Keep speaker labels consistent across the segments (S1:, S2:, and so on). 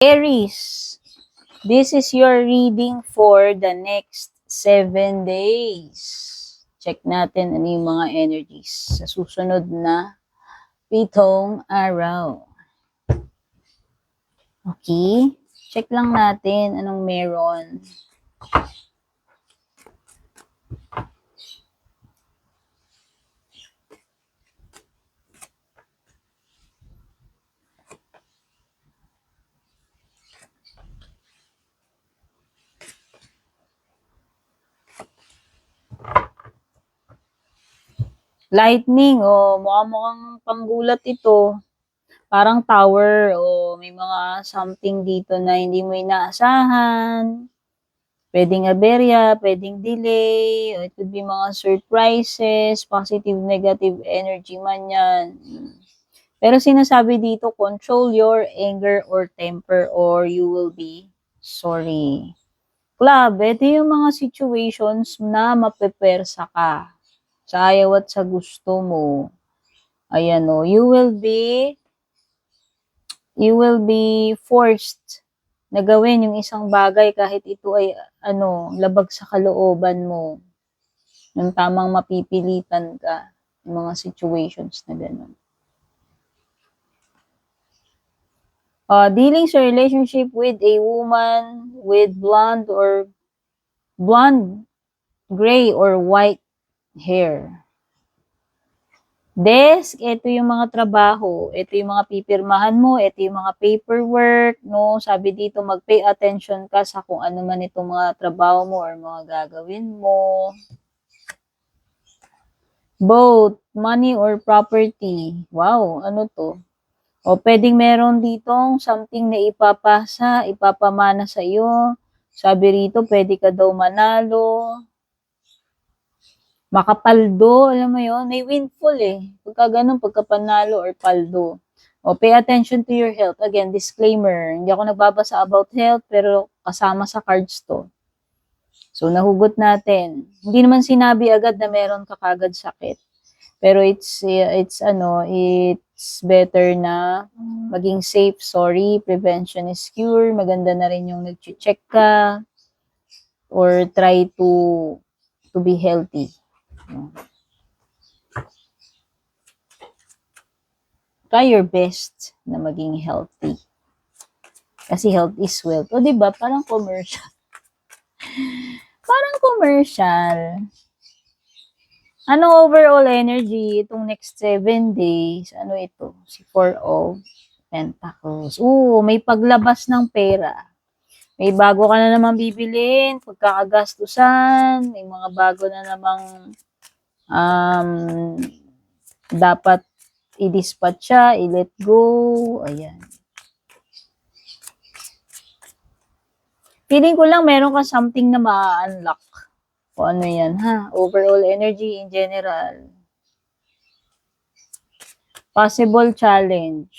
S1: Aries, this is your reading for the next 7 days. Check natin ano yung mga energies sa susunod na 7 araw. Okay? Check lang natin anong meron. Lightning, mukhang panggulat ito. Parang tower, may mga something dito na hindi mo inaasahan. Pwedeng aberya, pwedeng delay, or it could be mga surprises, positive, negative energy man yan. Pero sinasabi dito, control your anger or temper or you will be sorry. Club, ito yung mga situations na mapepersa ka sa ayaw at sa gusto mo. Ayan o, you will be forced na gawin yung isang bagay kahit ito ay labag sa kalooban mo. Yung tamang mapipilitan ka yung mga situations na gano'n. Dealing sa relationship with a woman with blonde, gray, or white hair. Desk, ito yung mga trabaho, ito yung mga pipirmahan mo, ito yung mga paperwork, no? Sabi dito, mag-pay attention ka sa kung ano man itong mga trabaho mo or mga gagawin mo. Both, money or property. Wow, ano to? O pwedeng meron ditong something na ipapamana sa iyo. Sabi rito, pwede ka daw manalo. Makapaldo, alam mo yon, may windfall Pagka ganun, pagka panalo or paldo. O pay attention to your health. Again, disclaimer, hindi ako nagbabasa about health, pero kasama sa cards to. So, nahugot natin. Hindi naman sinabi agad na meron ka kagad sakit. Pero it's better na maging safe. Sorry, prevention is cure. Maganda na rin yung nag-check ka or try to be healthy. Try your best na maging healthy. Kasi health is wealth. O diba? Parang commercial. Parang commercial. Anong overall energy itong next 7 days? Ano ito? Si 4 of Pentacles. May paglabas ng pera. May bago ka na namang bibilin, pagkakagastusan, may mga bago na namang dapat i-dispatch siya, i-let go. Ayan. Feeling ko lang meron ka something na ma-unlock. O ano yan, ha? Overall energy in general. Possible challenge.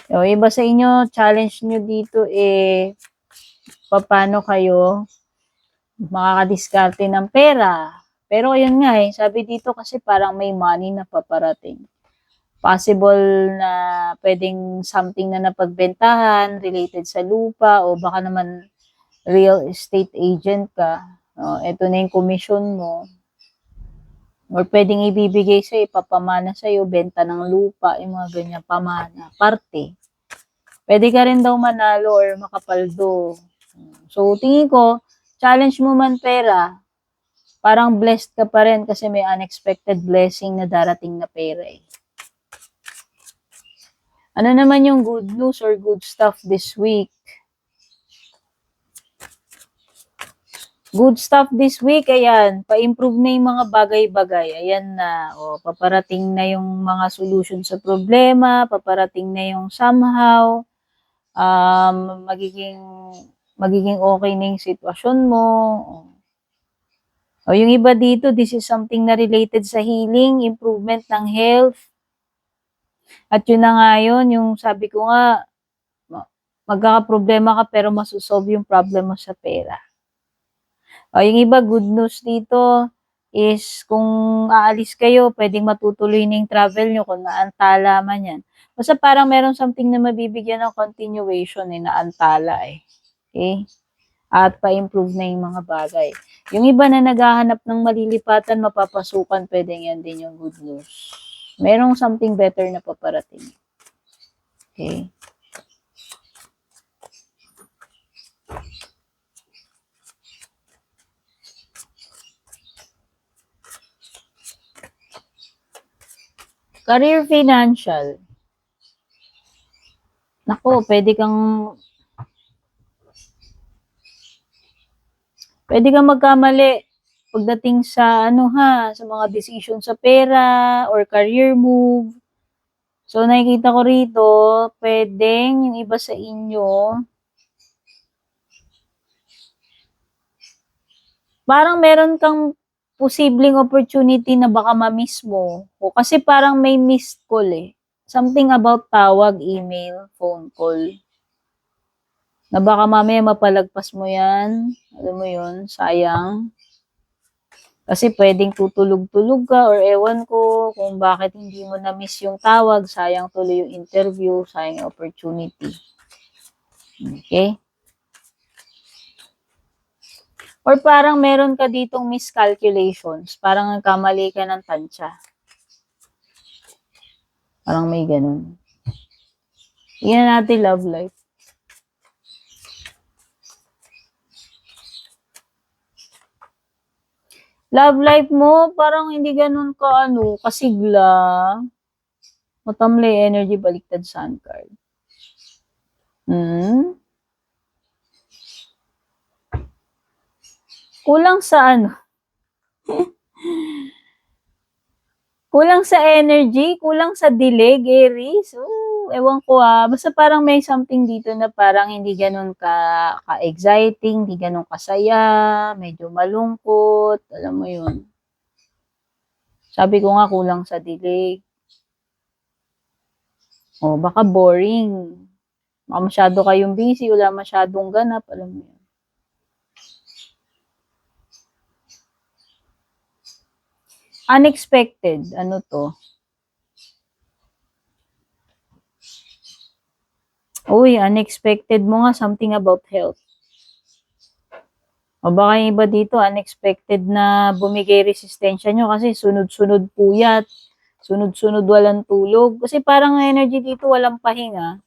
S1: O, iba sa inyo, challenge nyo dito paano kayo makakadiskarte ng pera. Pero ayun nga sabi dito kasi parang may money na paparating. Possible na pwedeng something na napagbentahan related sa lupa o baka naman real estate agent ka. Ito na yung commission mo. Or pwedeng ibibigay sa'yo, ipapamana sa'yo, benta ng lupa, yung mga ganyan, pamana, parte. Pwede ka rin daw manalo or makapaldo. So, tingin ko, challenge mo man pera, parang blessed ka pa rin kasi may unexpected blessing na darating na pera Ano naman yung good news or good stuff this week? Good stuff this week, ayan, pa-improve na yung mga bagay-bagay. Ayan na, paparating na yung mga solution sa problema, paparating na yung somehow, magiging okay na yung sitwasyon mo. Yung iba dito, this is something na related sa healing, improvement ng health. At yun na nga yun, yung sabi ko nga, magkakaproblema ka pero masusolve yung problem mo sa pera. Yung iba, good news dito, is kung aalis kayo, pwedeng matutuloy na yung travel nyo kung naantala man yan. Basta parang meron something na mabibigyan ng continuation naantala Okay? At pa-improve na yung mga bagay. Yung iba na naghahanap ng malilipatan, mapapasukan, pwedeng yan din yung good news. Merong something better na paparating. Okay? Career financial. Nako, pwede kang magkamali pagdating sa sa mga decision sa pera or career move. So, nakikita ko rito, pwedeng yung iba sa inyo, parang meron kang posibleng opportunity na baka ma-miss mo. O, kasi parang may missed call Something about tawag, email, phone call. Na baka mamaya mapalagpas mo yan. Alam mo yun, sayang. Kasi pwedeng tutulog-tulog ka or ewan ko kung bakit hindi mo na-miss yung tawag, sayang tuloy yung interview, sayang yung opportunity. Okay? Or parang meron ka ditong miscalculations, parang nagkamali ka ng tansya. Parang may ganun. Tingnan natin love life. Love life mo, parang hindi ganun ka kasigla. Matamlay energy, baliktad sun card. Kulang sa kulang sa energy, kulang sa dilig, Aries. Ewan ko basta parang may something dito na parang hindi ganun ka-exciting, hindi ganun kasaya, medyo malungkot, alam mo yun. Sabi ko nga kulang sa dilig. Baka boring. Baka masyado kayong busy, wala masyadong ganap, alam mo yun. Unexpected, ano to? Uy, unexpected mo nga, something about health. O baka yung iba dito, unexpected na bumigay resistensya nyo kasi sunod-sunod puyat, sunod-sunod walang tulog. Kasi parang energy dito walang pahinga.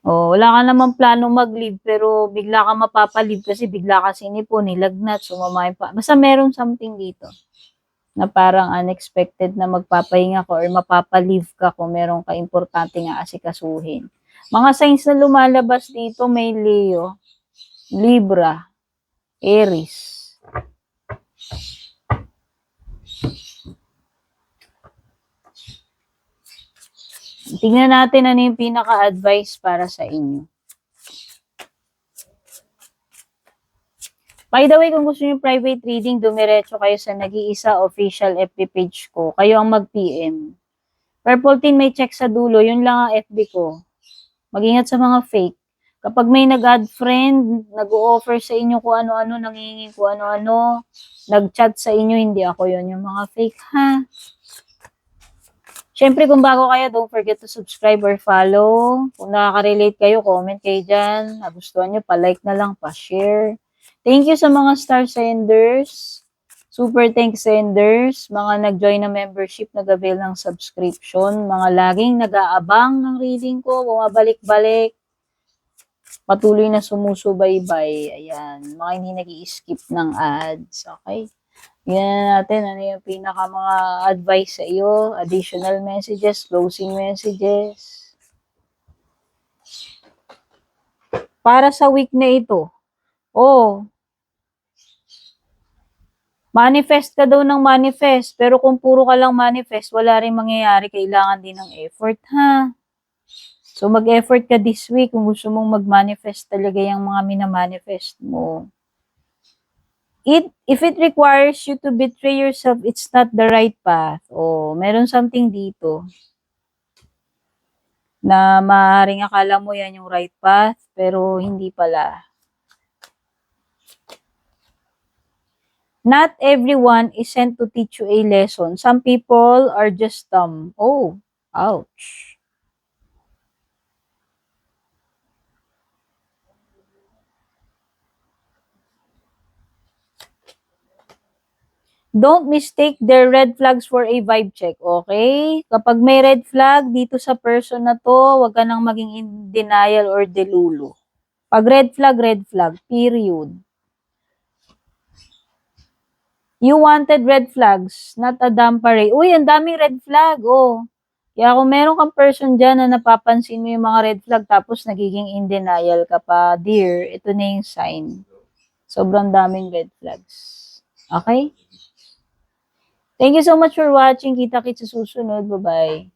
S1: Wala ka namang plano mag-leave pero bigla ka mapapalive kasi bigla ka sinipon, nilagnat, sumama yung pa. Basta meron something dito na parang unexpected na magpapahinga ka or mapapalive ka kung meron ka importante nga asikasuhin. Mga signs na lumalabas dito may Leo, Libra, Aries. Tingnan natin ano yung pinaka-advice para sa inyo. By the way, kung gusto niyo private reading, dumiretso kayo sa nag-iisa official FB page ko. Kayo ang mag-PM. Purple Team may check sa dulo, yun lang ang FB ko. Mag-ingat sa mga fake. Kapag may nag-add friend, nag-o-offer sa inyo kung ano-ano, nangingi kung ano-ano, nag-chat sa inyo, hindi ako yun. Yung mga fake, ha? Siyempre, kung bago kayo, don't forget to subscribe or follow. Kung nakaka-relate kayo, comment kayo dyan. Nagustuhan nyo, pa-like na lang, pa-share. Thank you sa mga star senders. Super thanks senders. Mga nag-join na membership, nag-avail ng subscription. Mga laging nag-aabang ng reading ko, bumabalik-balik. Patuloy na sumusubaybay. Ayan. Mga hindi nag-i-skip ng ads. Okay? Yan natin ano yung pinaka mga advice sa iyo, additional messages, closing messages. Para sa week na ito, manifest ka daw ng manifest, pero kung puro ka lang manifest, wala rin mangyayari, kailangan din ng effort, ha? So, mag-effort ka this week kung gusto mong mag-manifest talaga yung mga minamanifest mo. If it requires you to betray yourself, it's not the right path. Meron something dito na maaaring akala mo yan yung right path, pero hindi pala. Not everyone is sent to teach you a lesson. Some people are just dumb. Oh, ouch. Don't mistake their red flags for a vibe check, okay? Kapag may red flag dito sa person na to, wag ka nang maging in denial or delulu. Pag red flag, period. You wanted red flags, not a dampare. Uy, ang daming red flag, oh. Kaya kung meron kang person dyan na napapansin mo yung mga red flag tapos nagiging in denial ka pa, dear, ito na yung sign. Sobrang daming red flags. Okay? Thank you so much for watching. Kita-kits sa susunod. Bye-bye.